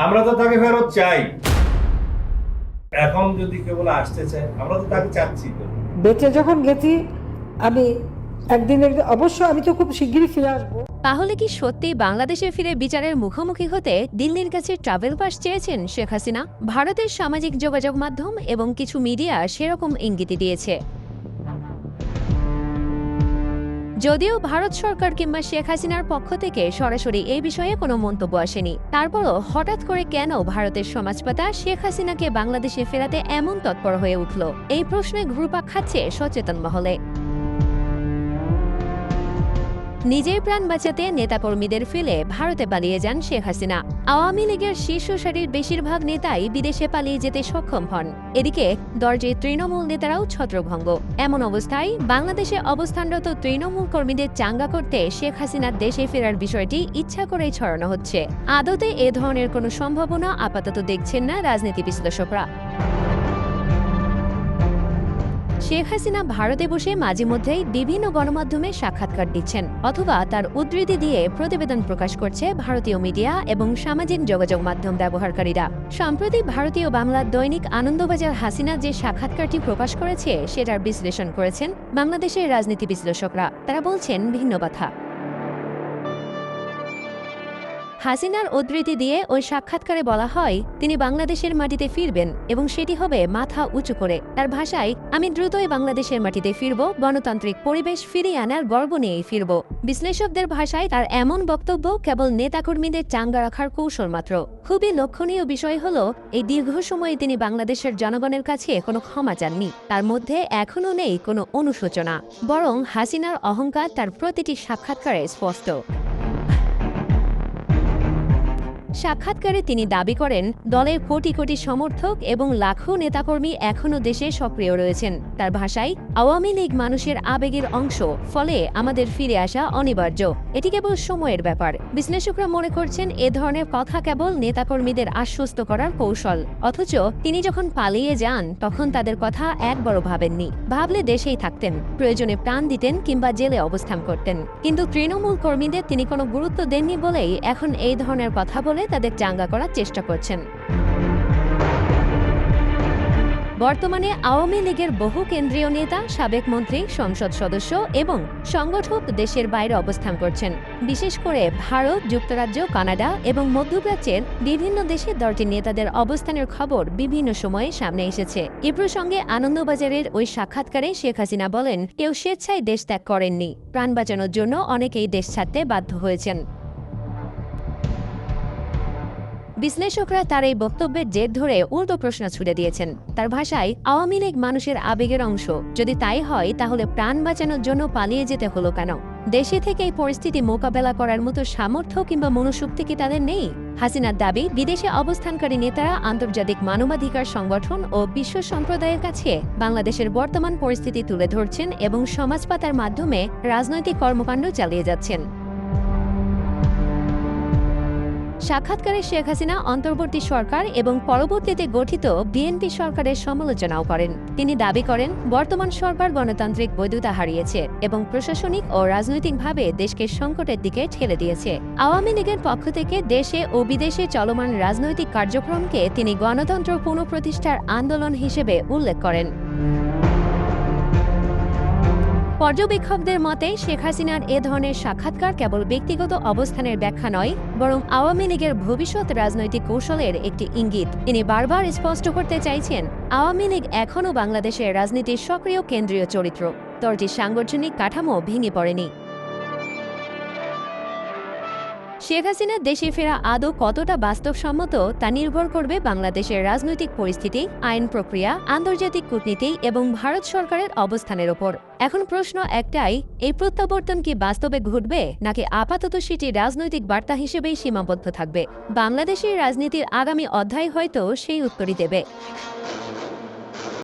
আমরা তো তাকে ফেরত চাই। এখন যদি কেবল আসতে চায়, আমরা তো তাকে চাচ্ছি। বেঁচে যখন গেছি আমি একদিন অবশ্য আমি তো খুব শিগগিরই ফিরে আসবো। তাহলে কি সত্যি বাংলাদেশে ফিরে বিচারের মুখোমুখি হতে দিল্লির কাছে ট্রাভেল পাস চেয়েছেন শেখ হাসিনা? ভারতের সামাজিক যোগাযোগ মাধ্যম এবং কিছু মিডিয়া সেরকম ইঙ্গিত দিয়েছে। যদিও ভারত সরকার কিংবা শেখ হাসিনার পক্ষ থেকে সরাসরি এই বিষয়ে কোনো মন্তব্য আসেনি, তারপরও হঠাৎ করে কেন ভারতের সমাজপাতা শেখ হাসিনাকে বাংলাদেশে ফেরাতে এমন তৎপর হয়ে উঠল, এই প্রশ্নে ঘুরপাক খাচ্ছে সচেতন মহলে। নিজের প্রাণ বাঁচাতে নেতাকর্মীদের ফেলে ভারতে পালিয়ে যান শেখ হাসিনা। আওয়ামী লীগের শীর্ষ সারির বেশিরভাগ নেতাই বিদেশে পালিয়ে যেতে সক্ষম হন। এদিকে দরজে তৃণমূল নেতারাও ছত্রভঙ্গ। এমন অবস্থায় বাংলাদেশে অবস্থানরত তৃণমূল কর্মীদের চাঙ্গা করতে শেখ হাসিনার দেশে ফেরার বিষয়টি ইচ্ছা করেই ছড়ানো হচ্ছে। আদতে এ ধরনের কোনো সম্ভাবনা আপাতত দেখছেন না রাজনীতি বিশ্লেষকরা। শেখ হাসিনা ভারতে বসে মাঝে মধ্যেই বিভিন্ন গণমাধ্যমে সাক্ষাৎকার দিচ্ছেন অথবা তার উদ্ধৃতি দিয়ে প্রতিবেদন প্রকাশ করছে ভারতীয় মিডিয়া এবং সামাজিক যোগাযোগ মাধ্যম ব্যবহারকারীরা। সম্প্রতি ভারতীয় বাংলা দৈনিক আনন্দবাজার হাসিনা যে সাক্ষাৎকারটি প্রকাশ করেছে সেটার বিশ্লেষণ করেছেন বাংলাদেশের রাজনীতি বিশ্লেষকরা। তারা বলছেন ভিন্ন কথা। হাসিনার উদ্ধৃতি দিয়ে ওই সাক্ষাৎকারে বলা হয় তিনি বাংলাদেশের মাটিতে ফিরবেন এবং সেটি হবে মাথা উঁচু করে। তার ভাষায়, আমি দ্রুতই বাংলাদেশের মাটিতে ফিরব, গণতান্ত্রিক পরিবেশ ফিরিয়ে আনার গর্ব নিয়েই ফিরব। বিশ্লেষকদের ভাষায় তার এমন বক্তব্য কেবল নেতাকর্মীদের চাঙ্গা রাখার কৌশল মাত্র। খুবই লক্ষণীয় বিষয় হল এই দীর্ঘ সময়ে তিনি বাংলাদেশের জনগণের কাছে কোনো ক্ষমা চাননি। তার মধ্যে এখনও নেই কোনো অনুশোচনা, বরং হাসিনার অহংকার তার প্রতিটি সাক্ষাৎকারে স্পষ্ট। সাক্ষাৎকারে তিনি দাবি করেন দলের কোটি কোটি সমর্থক এবং লাখো নেতাকর্মী এখনও দেশে সক্রিয় রয়েছেন। তার ভাষায়, আওয়ামী লীগ মানুষের আবেগের অংশ, ফলে আমাদের ফিরে আসা অনিবার্য। এটি কেবল সময়ের ব্যাপার। বিশ্লেষকরা মনে করছেন এ ধরনের কথা কেবল নেতাকর্মীদের আশ্বস্ত করার কৌশল। অথচ তিনি যখন পালিয়ে যান তখন তাদের কথা একবারও ভাবেননি। ভাবলে দেশেই থাকতেন, প্রয়োজনে প্রাণ দিতেন কিংবা জেলে অবস্থান করতেন। কিন্তু তৃণমূল কর্মীদের তিনি কোনো গুরুত্ব দেননি বলেই এখন এই ধরনের কথা বলে তাদের চাঙ্গা করার চেষ্টা করছেন। বর্তমানে আওয়ামী লীগের বহু কেন্দ্রীয় নেতা, সাবেক মন্ত্রী, সংসদ সদস্য এবং সংগঠক দেশের বাইরে অবস্থান করছেন। বিশেষ করে ভারত, যুক্তরাজ্য, কানাডা এবং মধ্যপ্রাচ্যের বিভিন্ন দেশে দলটির নেতাদের অবস্থানের খবর বিভিন্ন সময়ে সামনে এসেছে। এ প্রসঙ্গে আনন্দবাজারের ওই সাক্ষাৎকারে শেখ হাসিনা বলেন, কেউ স্বেচ্ছায় দেশ ত্যাগ করেননি, প্রাণ বাঁচানোর জন্য অনেকেই দেশ ছাড়তে বাধ্য হয়েছেন। বিশ্লেষকরা তার এই বক্তব্যের জের ধরে উল্টো প্রশ্ন ছুড়ে দিয়েছেন। তার ভাষায়, আওয়ামী লীগ মানুষের আবেগের অংশ, যদি তাই হয় তাহলে প্রাণ বাঁচানোর জন্য পালিয়ে যেতে হলো কেন? দেশে থেকে এই পরিস্থিতি মোকাবেলা করার মতো সামর্থ্য কিংবা মনোশক্তি কি তাদের নেই? হাসিনার দাবি, বিদেশে অবস্থানকারী নেতারা আন্তর্জাতিক মানবাধিকার সংগঠন ও বিশ্ব সম্প্রদায়ের কাছে বাংলাদেশের বর্তমান পরিস্থিতি তুলে ধরছেন এবং সমাজপাতার মাধ্যমে রাজনৈতিক কর্মকাণ্ড চালিয়ে যাচ্ছেন। সাক্ষাৎকারে শেখ হাসিনা অন্তর্বর্তী সরকার এবং পরবর্তীতে গঠিত বিএনপি সরকারের সমালোচনাও করেন। তিনি দাবি করেন বর্তমান সরকার গণতান্ত্রিক বৈধতা হারিয়েছে এবং প্রশাসনিক ও রাজনৈতিকভাবে দেশকে সংকটের দিকে ঠেলে দিয়েছে। আওয়ামী লীগের পক্ষ থেকে দেশে ও বিদেশে চলমান রাজনৈতিক কার্যক্রমকে তিনি গণতন্ত্র পুনঃপ্রতিষ্ঠার আন্দোলন হিসেবে উল্লেখ করেন। পর্যবেক্ষকদের মতে শেখ হাসিনার এ ধরনের সাক্ষাৎকার কেবল ব্যক্তিগত অবস্থানের ব্যাখ্যা নয়, বরং আওয়ামী লীগের ভবিষ্যৎ রাজনৈতিক কৌশলের একটি ইঙ্গিত। তিনি বারবার স্পষ্ট করতে চাইছেন আওয়ামী লীগ এখনও বাংলাদেশের রাজনীতির সক্রিয় কেন্দ্রীয় চরিত্র। দলটির সাংগঠনিক কাঠামো ভেঙে পড়েনি। শেখ হাসিনার দেশে ফেরা আদৌ কতটা বাস্তবসম্মত তা নির্ভর করবে বাংলাদেশের রাজনৈতিক পরিস্থিতি, আইন প্রক্রিয়া, আন্তর্জাতিক কূটনীতি এবং ভারত সরকারের অবস্থানের ওপর। এখন প্রশ্ন একটাই, এই প্রত্যাবর্তন কি বাস্তবে ঘটবে নাকি আপাতত সেটি রাজনৈতিক বার্তা হিসেবেই সীমাবদ্ধ থাকবে? বাংলাদেশের রাজনীতির আগামী অধ্যায় হয়তো সেই উত্তরই দেবে।